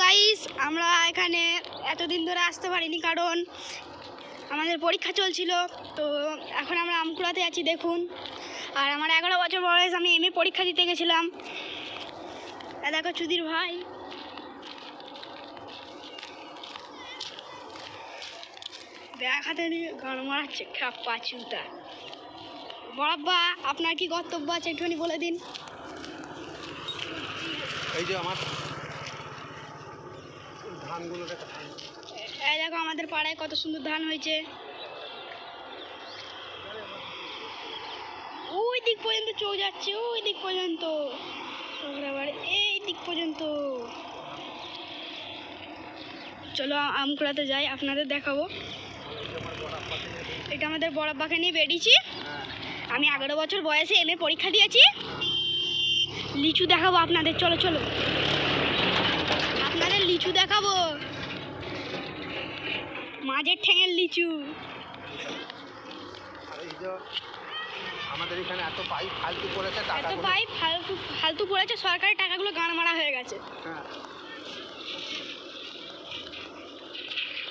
Guys, আমরা এখানে এতদিন ধরে আসতে পারিনি কারণ আমাদের পরীক্ষা চলছিল। তো এখন আমরা আমকুড়াতে আছি দেখুন। আর আমার 11 বছর বয়স, আমি এমএ পরীক্ষা দিতে গেছিলাম। দেখো চুদির ভাই, ব্যাগ হাতে নিয়ে গান মারাচ্ছে খাপ্পা চুটা। বড়াব্বা, আপনার কি কর্তব্য আছে একটুখানি বলে দিন। এই যে আমার ধানগুলো দেখো, এই দেখো আমাদের পাড়ায় কত সুন্দর ধান হয়েছে। ওই দিক পর্যন্ত চৌ যাচ্ছে, ওই দিক পর্যন্ত, এই দিক পর্যন্ত। চলো আমকুড়াতে যাই, আপনাদের দেখাবো। এটা আমাদের বড়াব্বাকে নিয়ে বেরিয়েছি। আমি 11 বছর বয়সে এমএ পরীক্ষা দিয়েছি। লিচু দেখাবো আপনাদের, চলো চলো আপনাদের লিচু দেখাবো, মাঝের ঠ্যাঙের লিচু। আমাদের এখানে এত পাইপ ফালতু পড়েছে, এত পাইপ ফালতু পড়েছে, সরকারের টাকাগুলো গান মারা হয়ে গেছে।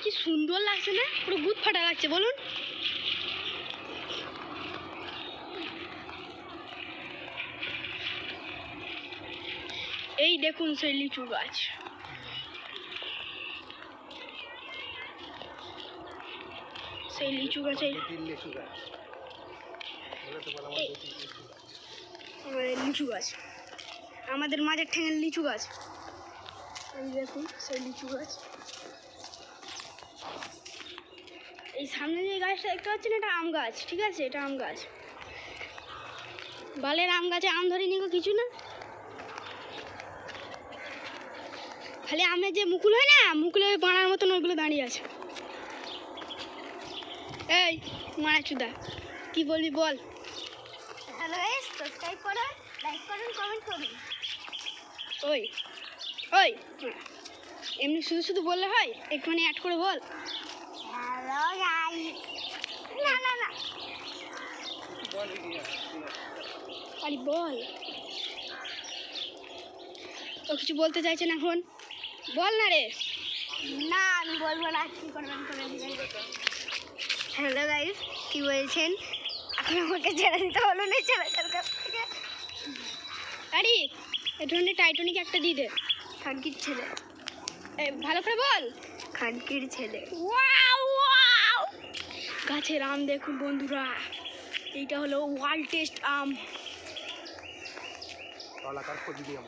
কি সুন্দর লাগছে না, পুরো গুদ ফাটা লাগছে বলুন। এই দেখুন সেই লিচু গাছ, সেই লিচু গাছে লিচু গাছ, আমাদের মাঝের ঠ্যাঙের লিচু গাছ। এই দেখুন সেই লিচু গাছ। এই সামনে যে গাছটা দেখতে পাচ্ছেন, এটা আম গাছ, ঠিক আছে, এটা আম গাছ। বালের আম গাছে আম ধরে নিগো কিছু না, খালি আমের যে মুকুল হয় না, মুকুলের বানার মতন ওইগুলো দাঁড়িয়ে আছে। এই মারা চুদা, কি বলবি বল। হ্যালো গাইস, সাবস্ক্রাইব করুন, লাইক করুন, কমেন্ট করুন। ওই ওই এমনি শুধু শুধু বললে হয়, একটুখানি অ্যাড করে বল। হ্যালো গাইস, না না না আরে বল। ও কিছু বলতে চাইছেন এখন, বল না রে। না আমি বলবো না, কি করবেন করে দিবেন। হ্যালো গাইস, কি বলছেন? এখন আমাকে ছেড়ে দিতে হলো না ছেলেটার কাছ থেকে। আরে একটুখানি টাইটনিক একটা দিয়ে দে। খানকির ছেলে, ভালো করে বল। খানকির ছেলে। ওয়াও ওয়াও, গাছের আম দেখুন বন্ধুরা, এইটা হলো ওয়ার্ল্ড টেস্ট আম, তলাকার ফজলি আম।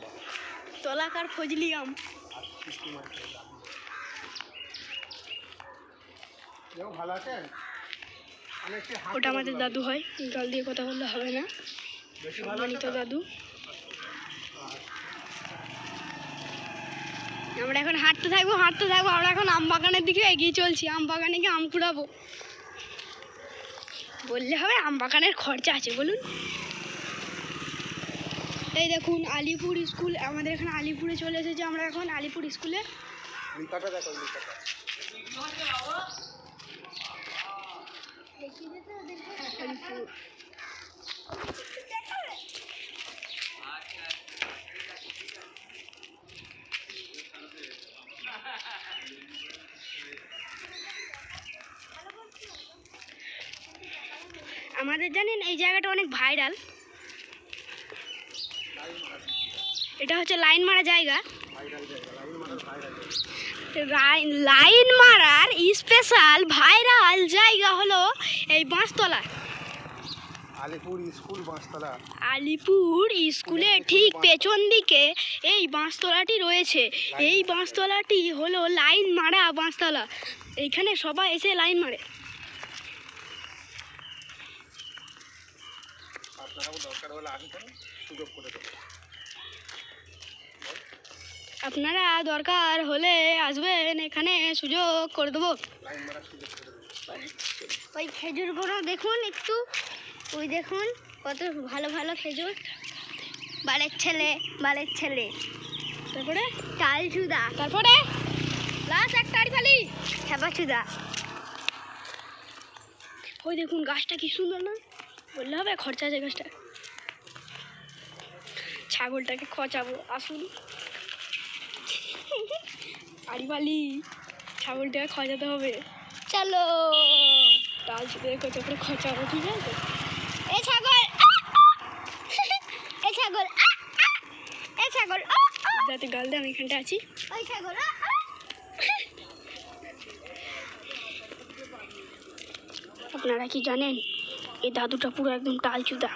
তলাকার ফজলি আম। ভালো আছেন? ওটা আমাদের দাদু হয়, জল দিয়ে কথা বললে হবে না, সম্মানিত দাদু। আমরা এখন হাঁটতে থাকবো। আমরা এখন আম বাগানের দিকে এগিয়ে চলছি। আম বাগানে গিয়ে আম কুড়াবো। বললে হবে, আম বাগানের খরচা আছে বলুন। এই দেখুন আলিপুর স্কুল, আমাদের এখানে আলিপুরে চলে এসেছে। আমরা এখন আলিপুর স্কুলে। আমাদের জানেন এই জায়গাটা অনেক ভাইরাল, এটা হচ্ছে লাইন মারা জায়গা। লাইন মারার স্পেশাল ভাইরাল জায়গা হলো এই বাঁশতলা, আলিপুর স্কুল বাঁশতলা। আলিপুর স্কুলের ঠিক পেছন দিকে এই বাঁশতলাটি রয়েছে। এই বাঁশতলাটি হলো লাইন মারা বাঁশতলা, এইখানে সবাই এসে লাইন মারে। আপনারা দরকার হলে আসবেন, এখানে সুযোগ করে দেবো। ওই খেজুরগুলো দেখুন একটু, ওই দেখুন কত ভালো ভালো খেজুর। বালের ছেলে, বালের ছেলে। তারপরে টাল চুদা, তারপরে লাস্ট একটা আড়ি খালি খেপা চুদা। ওই দেখুন গাছটা কি সুন্দর না, বললে হবে খরচা আছে গাছটা। ছাগলটাকে খচাবো, আসুন। আড়িবালি ছাগলটাকে খজাতে হবে। চলো ডাল ছুটে কত করে খচাবো, ঠিক আছে? এ ছাগল এ ছাগল এ ছাগল যাতে গাল দে, আমি এখানটা আছি। ওই ছাগল আপনারা কি জানেন এই দাদুটা পুরো একদম টালচুদা।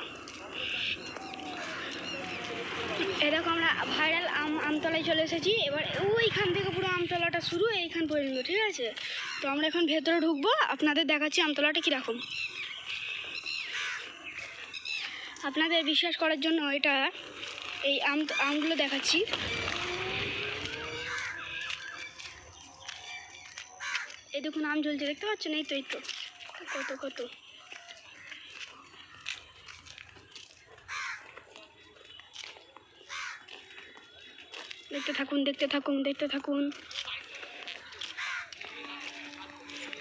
এরকম আমরা ভাইরাল আমতলায় চলে এসেছি। এবার ওইখান থেকে পুরো আমতলাটা শুরু এইখান পর্যন্ত, ঠিক আছে? তো আমরা এখন ভেতরে ঢুকবো, আপনাদের দেখাচ্ছি আমতলাটা কীরকম। আপনাদের বিশ্বাস করার জন্য এটা এই আমগুলো দেখাচ্ছি। এই দেখুন আম ঝুলছে, দেখতে পাচ্ছেন? এই তো এই তো কত কত। দেখতে থাকুন দেখতে থাকুন দেখতে থাকুন,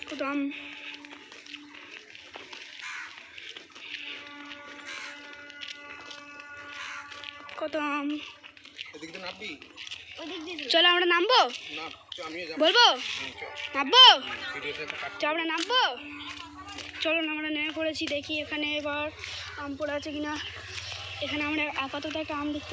কত আম। কত আম। এদিকে নামবি? চলো আমরা নামবো, না আমিও যাবো। বলবো নামবো, ভিডিওটা চলো আমরা নামবো। চলুন আমরা নেমে পড়েছি, দেখি এখানে এবার আম পড়ে আছে কিনা। এখানে আমরা আপাতত একটা আম দেখতে